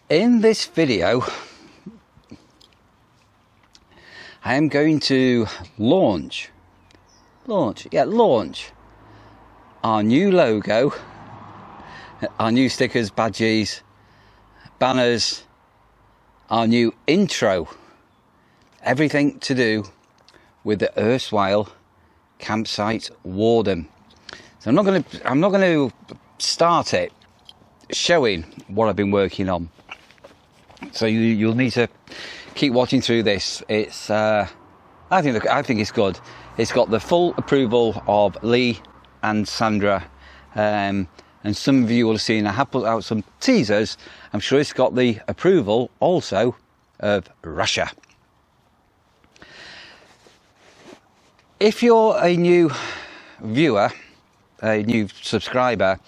In this video, I am going to launch our new logo, our new stickers, badges, banners, our new intro, everything to do with the Erstwhile Campsite Warden. So I'm not going to start it showing what I've been working on. So you'll need to keep watching through this. It's I think it's good. It's got the full approval of Lee and Sandra, and some of you will have seen I have put out some teasers. I'm sure it's got the approval also of Russia. If you're a new viewer, a new subscriber,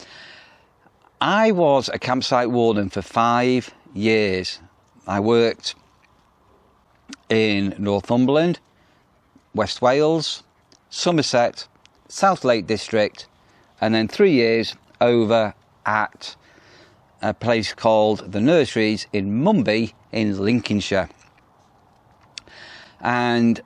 I was a campsite warden for 5 years. I worked in Northumberland, West Wales, Somerset, South Lake District, and then 3 years over at a place called the Nurseries in Mumby in Lincolnshire. And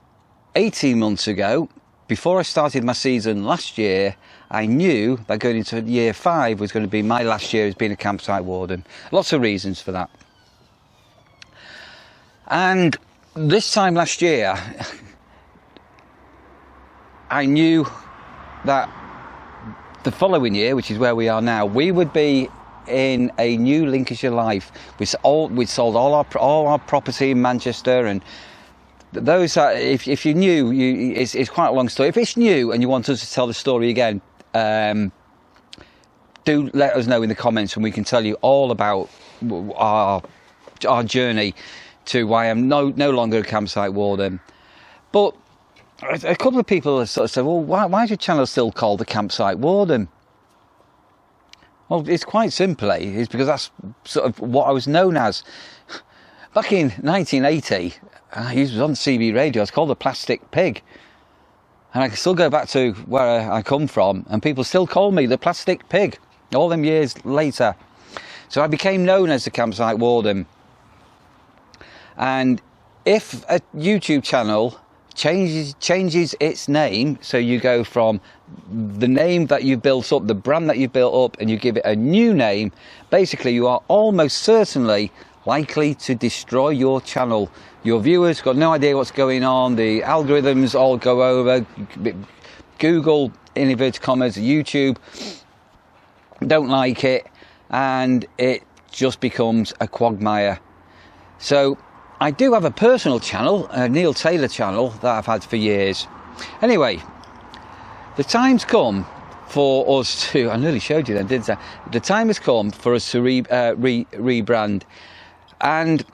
18 months ago, before I started my season last year, I knew that going into year 5 was going to be my last year as being a campsite warden. Lots of reasons for that. And this time last year, I knew that the following year, which is where we are now, we would be in a new Lincolnshire life. We'd sold all our property in Manchester, and those are, if you're new, it's quite a long story. If it's new and you want us to tell the story again, do let us know in the comments, and we can tell you all about our journey to why I'm no longer a campsite warden. But a couple of people have sort of said, well, why is your channel still called the Campsite Warden? Well, it's quite simply, it's because that's sort of what I was known as. Back in 1980, I was on CB radio, I was called the Plastic Pig. And I can still go back to where I come from, and people still call me the Plastic Pig, all them years later. So I became known as the Campsite Warden. And if a YouTube channel changes its name, so you go from the name that you built up, the brand that you built up, and you give it a new name, basically you are almost certainly likely to destroy your channel. Your viewers got no idea what's going on, the algorithms all go over, Google, in inverted commas, YouTube, don't like it, and it just becomes a quagmire. So I do have a personal channel, a Neil Taylor channel, that I've had for years. Anyway, the time's come for us to, I nearly showed you then, didn't I? The time has come for us to rebrand. And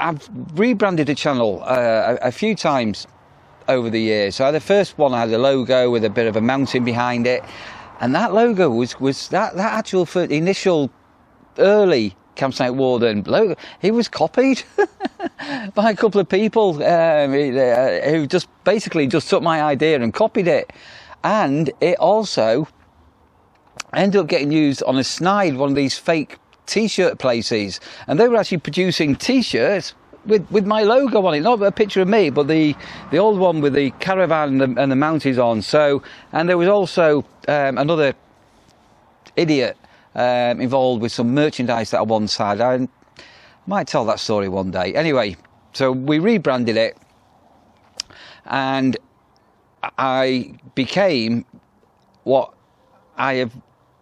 I've rebranded the channel a few times over the years. So the first one, I had a logo with a bit of a mountain behind it. And that logo was that actual initial early Campsite Warden logo. It was copied by a couple of people who just basically took my idea and copied it. And it also ended up getting used on a snide, one of these fake t-shirt places, and they were actually producing t-shirts with my logo on it, not a picture of me, but the old one with the Caravan and the mounties on. So, and there was also another idiot involved with some merchandise that I once had. I might tell that story one day. Anyway, so we rebranded it, and I became what I have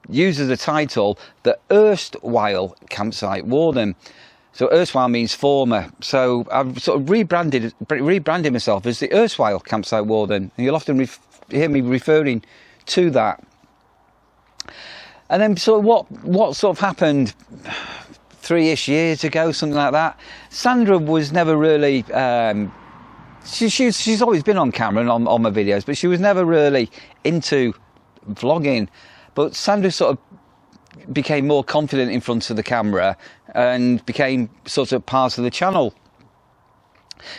used as a title, the Erstwhile Campsite Warden. So Erstwhile means former. So I've sort of rebranded myself as the Erstwhile Campsite Warden, and you'll often hear me referring to that. And then sort of what sort of happened 3-ish years ago, something like that. Sandra was never really, she's always been on camera and on my videos, but she was never really into vlogging. But Sandra sort of became more confident in front of the camera and became sort of part of the channel.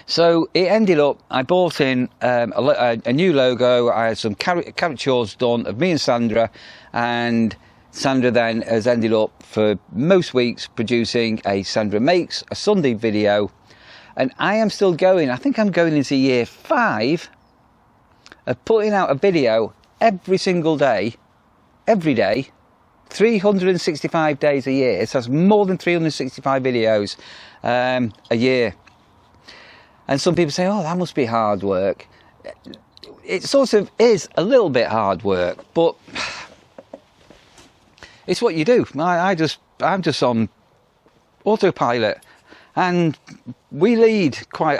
So it ended up, I bought in a new logo, I had some caricatures done of me and Sandra, and Sandra then has ended up for most weeks producing a Sandra Makes a Sunday video, and I am still going. I think I'm going into year 5 of putting out a video every single day, every day, 365 days a year. So that's more than 365 videos a year. And some people say, oh, that must be hard work. It sort of is a little bit hard work, but it's what you do. I'm just on autopilot, and we lead quite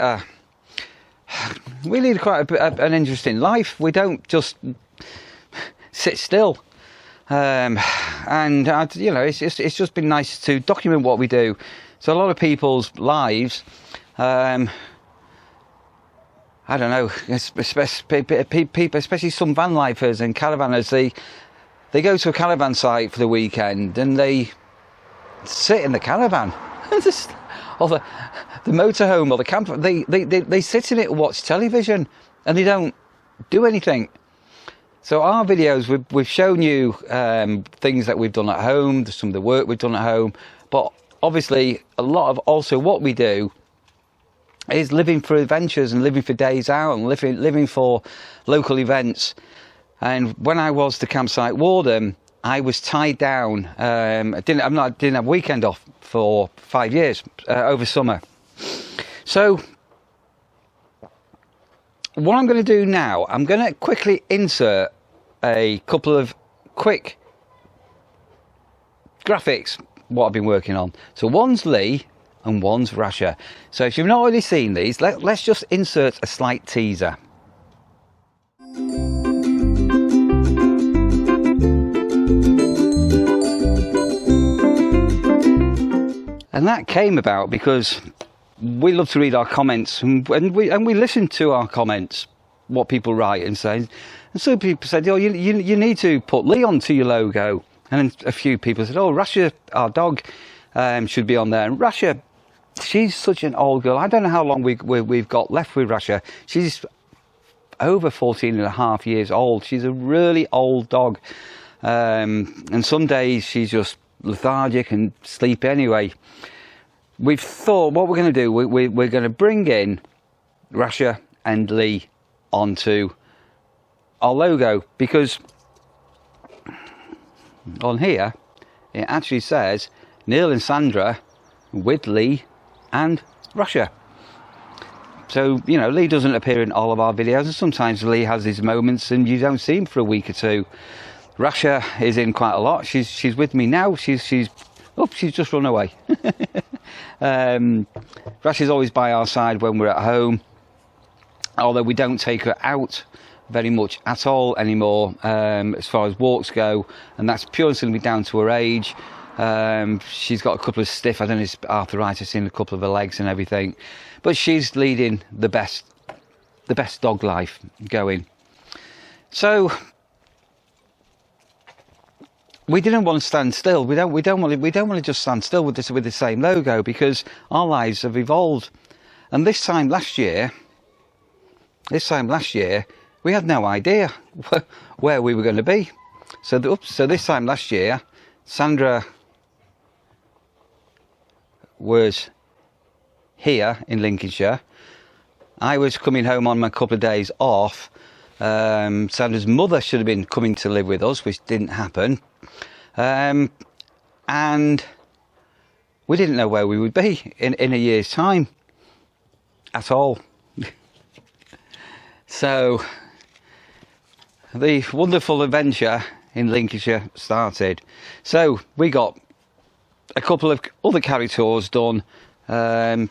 an interesting life. We don't just sit still, and you know, it's just been nice to document what we do. So a lot of people's lives, I don't know, especially some van lifers and caravanners, they go to a caravan site for the weekend and they sit in the caravan, or the motorhome or the camper. They sit in it and watch television, and they don't do anything. So our videos, we've shown you things that we've done at home, some of the work we've done at home, but obviously a lot of also what we do is living for adventures and living for days out and living for local events. And when I was the campsite warden, I was tied down. I didn't have weekend off for 5 years over summer. So what I'm going to do now, I'm going to quickly insert a couple of quick graphics, what I've been working on. So one's Lee and one's Rasher. So if you've not already seen these, let's just insert a slight teaser. And that came about because we love to read our comments, and we listen to our comments, what people write and say. And some people said, oh, you need to put Lee onto your logo. And a few people said, oh, Rasher, our dog, should be on there. And Rasher, she's such an old girl. I don't know how long we've got left with Rasher. She's over 14 and a half years old. She's a really old dog. And some days she's just lethargic and sleepy anyway. We've thought what we're going to do, we're going to bring in Rasher and Lee onto our logo, because on here it actually says Neil and Sandra with Lee and Rasher. So, you know, Lee doesn't appear in all of our videos, and sometimes Lee has these moments and you don't see him for a week or two. Rasher is in quite a lot. She's with me now. She's just run away. Rasher's always by our side when we're at home, although we don't take her out very much at all anymore as far as walks go, and that's purely simply down to her age. She's got a couple of stiff, I don't know, it's arthritis in a couple of her legs and everything, but she's leading the best dog life going. So we didn't want to stand still. We don't want to just stand still with the same logo, because our lives have evolved. And this time last year, we had no idea where we were going to be. So this time last year, Sandra was here in Lincolnshire. I was coming home on my couple of days off. Sandra's mother should have been coming to live with us, which didn't happen. And we didn't know where we would be in a year's time at all. So the wonderful adventure in Lincolnshire started. So we got a couple of other characters done about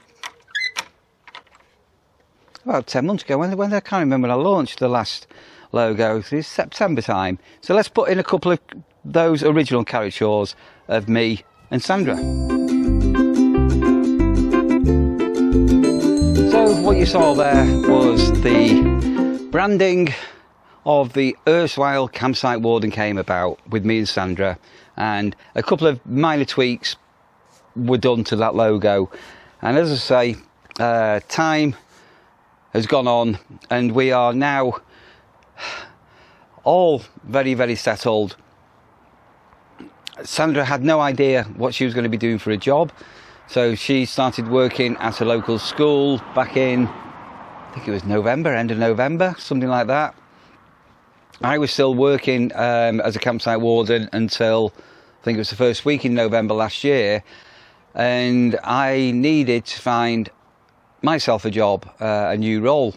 10 months ago. When I can't remember when I launched the last logo. It's September time. So let's put in a couple of those original caricatures of me and Sandra. So what you saw there was the branding of the Erstwhile Campsite Warden came about with me and Sandra, and a couple of minor tweaks were done to that logo. And as I say, time has gone on and we are now all very, very settled Sandra had no idea what she was going to be doing for a job, so she started working at a local school back in, I think it was November, end of November, something like that. I was still working as a campsite warden until I think it was the first week in November last year, and I needed to find myself a job, a new role.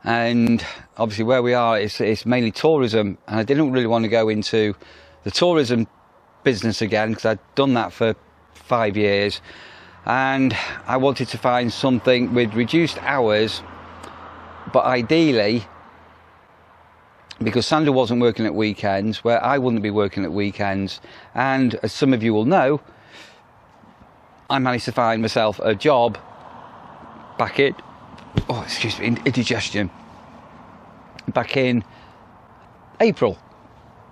And obviously where we are, it's mainly tourism, and I didn't really want to go into the tourism business again because I'd done that for 5 years, and I wanted to find something with reduced hours, but ideally, because Sandra wasn't working at weekends, where I wouldn't be working at weekends, and as some of you will know, I managed to find myself a job back in, oh excuse me, indigestion, back in April,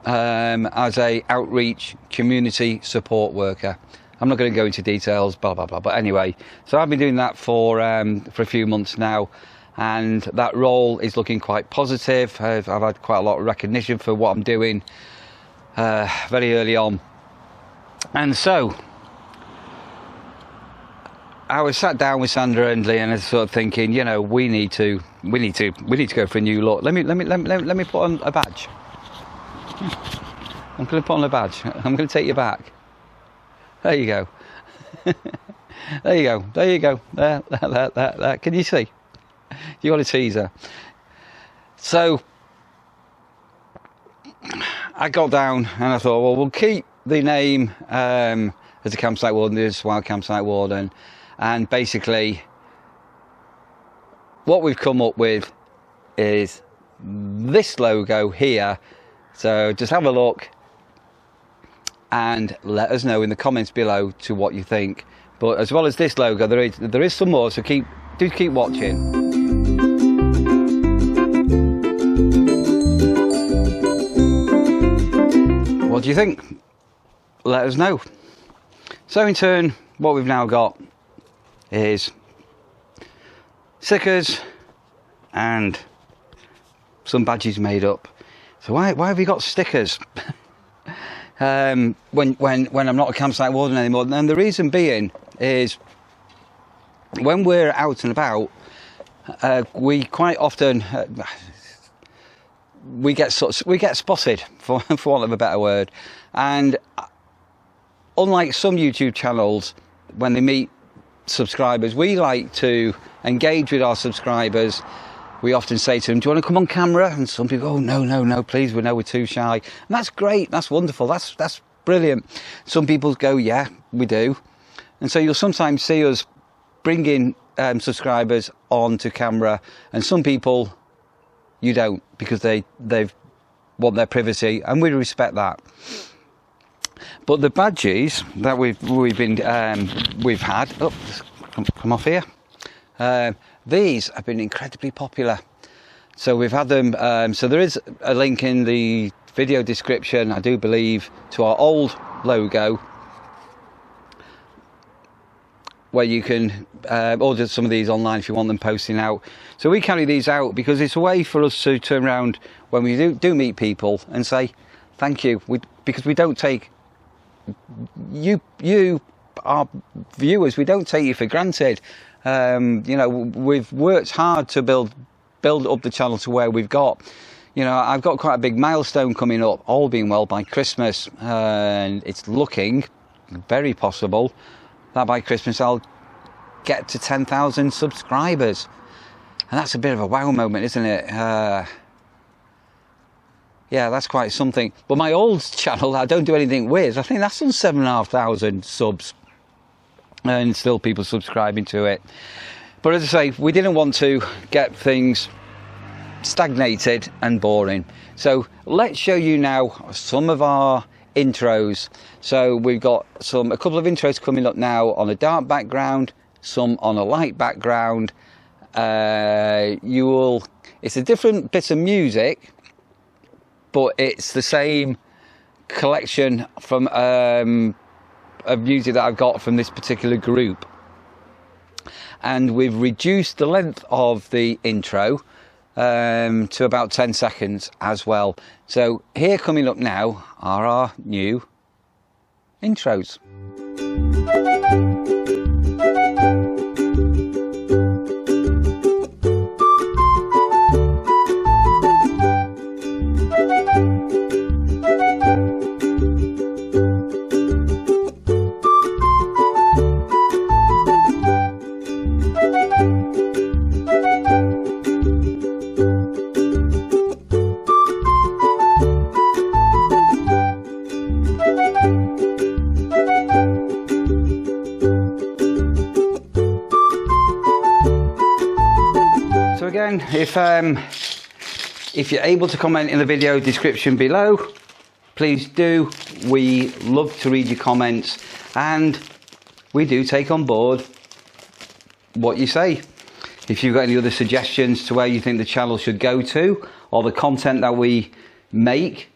as a outreach community support worker. I'm not going to go into details, blah blah blah, but anyway, so I've been doing that for a few months now, and that role is looking quite positive. I've had quite a lot of recognition for what I'm doing very early on, and so I was sat down with Sandra and Lee, and I was sort of thinking, you know, we need to go for a new look. Let me put on a badge. I'm going to put on a badge. I'm going to take you back. There you go. There you go. There you go. There. Can you see? You got a teaser. So I got down and I thought, well, we'll keep the name as a campsite warden, the Erstwhile Campsite Warden, and basically what we've come up with is this logo here. So just have a look and let us know in the comments below to what you think. But as well as this logo, there is some more, so keep watching. What do you think? Let us know. So in turn, what we've now got is stickers and some badges made up. So why have we got stickers when I'm not a campsite warden anymore? And the reason being is when we're out and about, we quite often we get spotted, for want of a better word. And unlike some YouTube channels, when they meet subscribers, we like to engage with our subscribers. We often say to them, do you want to come on camera? And some people go, oh, no, please, we're too shy. And that's great, that's wonderful, that's brilliant. Some people go, yeah, we do. And so you'll sometimes see us bringing subscribers onto camera, and some people you don't, because they want their privacy, and we respect that. But the badges that we've had, oh, come off here. These have been incredibly popular. So we've had them. So there is a link in the video description, I do believe, to our old logo, where you can order some of these online if you want them posting out. So we carry these out because it's a way for us to turn around when we do meet people and say thank you. Because we don't take you, our viewers, we don't take you for granted. You know, we've worked hard to build up the channel to where we've got. You know, I've got quite a big milestone coming up, all being well, by Christmas, and it's looking very possible that by Christmas I'll get to 10,000 subscribers, and that's a bit of a wow moment, isn't it? Yeah, that's quite something. But my old channel, I don't do anything with, I think that's on 7,500 subs, and still people subscribing to it. But as I say, we didn't want to get things stagnated and boring, so let's show you now some of our intros. So we've got a couple of intros coming up now on a dark background, some on a light background. It's a different bit of music, but it's the same collection from of music that I've got from this particular group, and we've reduced the length of the intro to about 10 seconds as well. So here coming up now are our new intros. So again, if you're able to comment in the video description below, please do. We love to read your comments, and we do take on board what you say. If you've got any other suggestions to where you think the channel should go to, or the content that we make,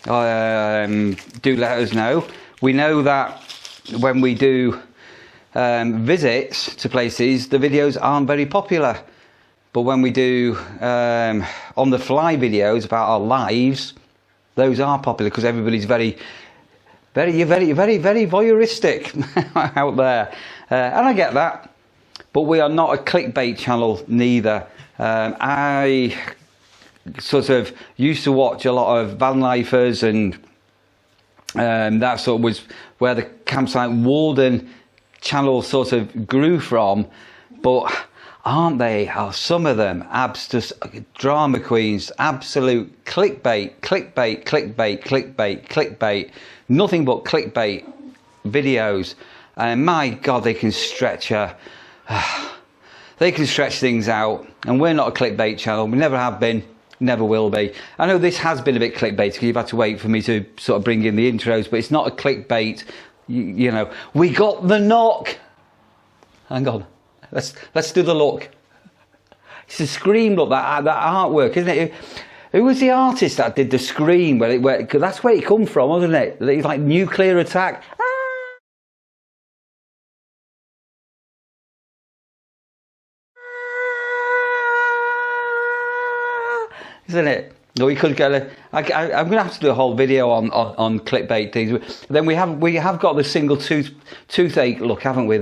do let us know. We know that when we do visits to places, the videos aren't very popular. But when we do on the fly videos about our lives, those are popular because everybody's very voyeuristic out there. And I get that. But we are not a clickbait channel neither. I sort of used to watch a lot of van lifers, and that sort of was where the Campsite Warden channel sort of grew from. But aren't they? Are some of them just drama queens? Absolute clickbait, clickbait, clickbait, clickbait, clickbait. Nothing but clickbait videos. And my God, they can stretch things out. And we're not a clickbait channel. We never have been, never will be. I know this has been a bit clickbait because you've had to wait for me to sort of bring in the intros, but it's not a clickbait. You know, we got the knock. Hang on. Let's do the look. It's a scream look, that artwork, isn't it? Who was the artist that did the scream? Cause that's where it come from, wasn't it? It's like nuclear attack. Isn't it? No, we could get I'm going to have to do a whole video on clickbait things. Then we have got the single toothache look, haven't we?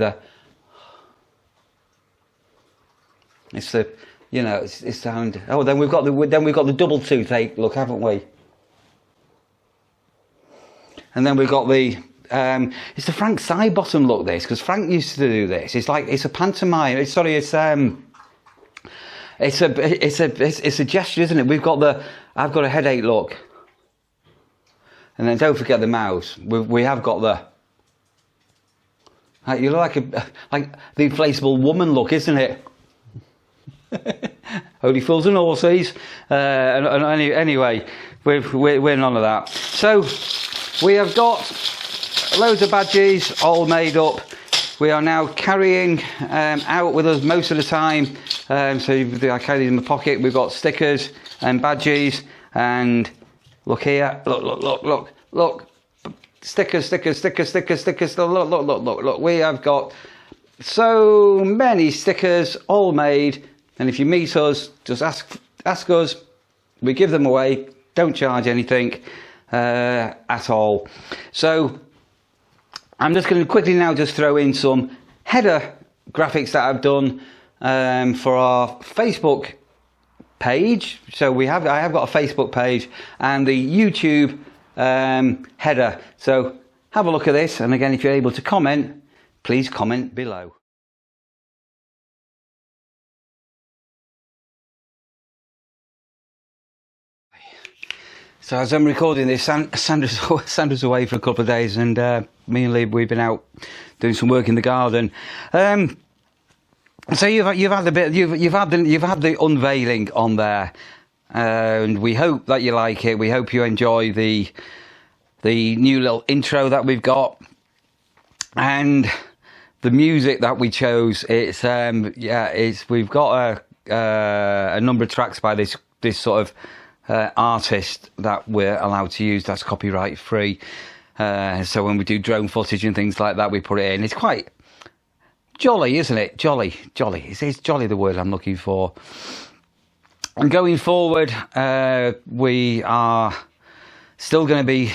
It's the, you know, it's sound. Oh, then we've got the double toothache look, haven't we? And then we've got the it's the Frank Sidebottom look. This, because Frank used to do this. It's like it's a pantomime. It's a gesture, isn't it? I've got a headache look. And then don't forget the mouse. We have got you look like the inflatable woman look, isn't it? Holy fools and horses. Anyway, we're none of that. So we have got loads of badges all made up. We are now carrying out with us most of the time. So I carry these in my pocket. We've got stickers and badges, and look here. Look. Stickers. Look. We have got so many stickers all made. And if you meet us, just ask us. We give them away. Don't charge anything at all. So I'm just going to quickly now just throw in some header graphics that I've done for our Facebook page. So I have got a Facebook page and the YouTube header. So have a look at this. And again, if you're able to comment, please comment below. So as I'm recording this, Sandra's away for a couple of days, and me and Lee, we've been out doing some work in the garden. So you've had the unveiling on there, and we hope that you like it. We hope you enjoy the new little intro that we've got, and the music that we chose. We've got a number of tracks by this sort of artist that we're allowed to use, that's copyright free. So when we do drone footage and things like that, we put it in. It's quite jolly, isn't it? Jolly. It's jolly the word I'm looking for. And going forward, we are still going to be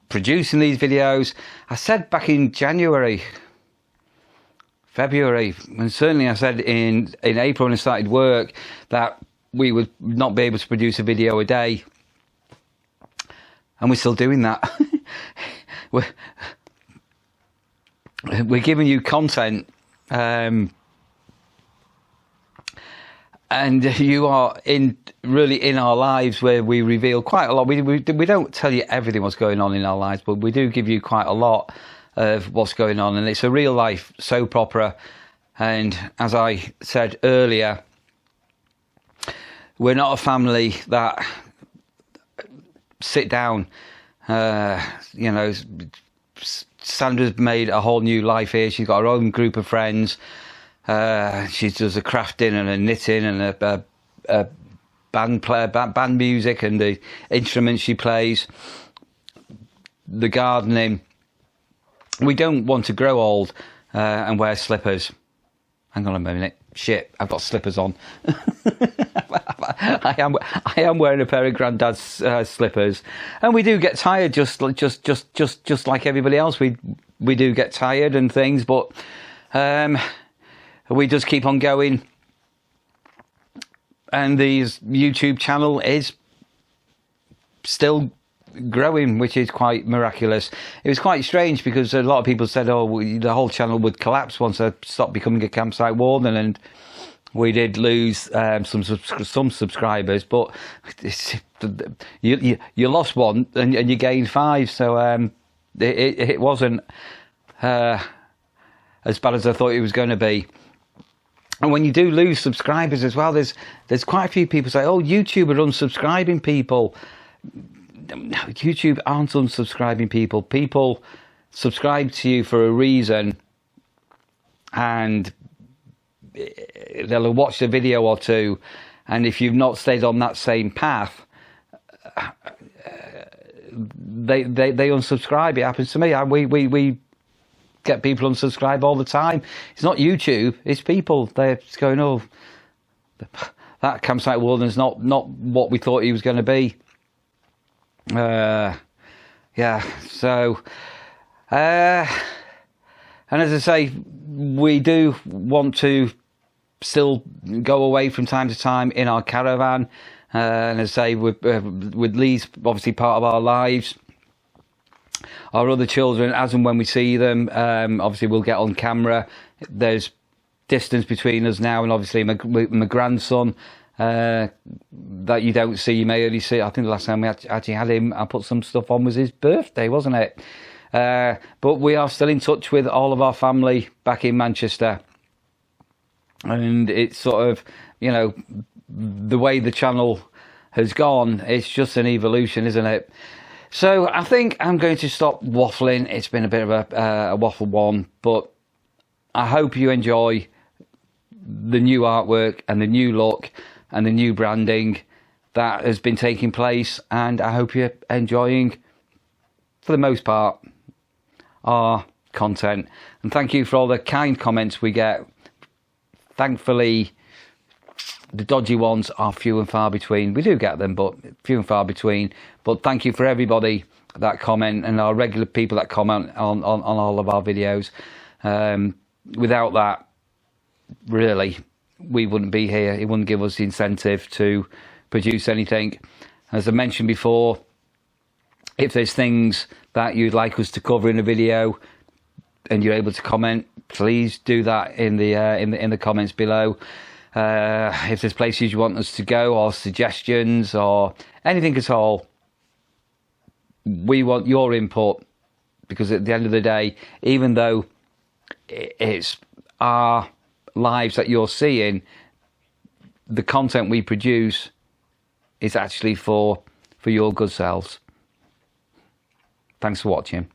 producing these videos. I said back in January, February, and certainly I said in April when I started work that we would not be able to produce a video a day, and we're still doing that. we're giving you content, and you are really in our lives, where we reveal quite a lot. We don't tell you everything what's going on in our lives, but we do give you quite a lot of what's going on, and it's a real life soap opera. And as I said earlier, we're not a family that sit down. You know, Sandra's made a whole new life here. She's got her own group of friends. She does a crafting and a knitting and a band music and the instruments she plays, the gardening. We don't want to grow old and wear slippers. Hang on a minute. Shit, I've got slippers on. I am wearing a pair of Grandad's slippers, and we do get tired, just like everybody else. We do get tired and things, but we just keep on going. And the YouTube channel is still growing, which is quite miraculous. It was quite strange because a lot of people said, oh, the whole channel would collapse once I stopped becoming a campsite warden, and we did lose some subscribers, but you lost one and you gained 5, so it wasn't as bad as I thought it was going to be. And when you do lose subscribers as well, there's quite a few people say, oh, YouTube are unsubscribing people. No, YouTube aren't unsubscribing people. People subscribe to you for a reason, and they'll watch a video or two, and if you've not stayed on that same path, they unsubscribe. It happens to me. We get people unsubscribe all the time. It's not YouTube, it's people. They're going, oh, that campsite warden's not what we thought he was going to be. Yeah, so and as I say, we do want to still go away from time to time in our caravan, and as I say, with Lee's obviously part of our lives. Our other children, as and when we see them, obviously we'll get on camera. There's distance between us now, and obviously my grandson that you don't see, you may only see. I think the last time we actually had him, I put some stuff on, was his birthday, wasn't it? But we are still in touch with all of our family back in Manchester, and it's sort of, you know, the way the channel has gone, it's just an evolution, isn't it? So I think I'm going to stop waffling. It's been a bit of a waffle one, but I hope you enjoy the new artwork and the new look and the new branding that has been taking place, and I hope you're enjoying, for the most part, our content. And thank you for all the kind comments we get. Thankfully, the dodgy ones are few and far between. We do get them, but few and far between. But thank you for everybody that comment, and our regular people that comment on all of our videos. Without that, really, we wouldn't be here. It wouldn't give us the incentive to produce anything. As I mentioned before, if there's things that you'd like us to cover in a video and you're able to comment, please do that in the comments below. If there's places you want us to go, or suggestions, or anything at all, we want your input, because at the end of the day, even though it's our lives that you're seeing, the content we produce is actually for your good selves. Thanks for watching.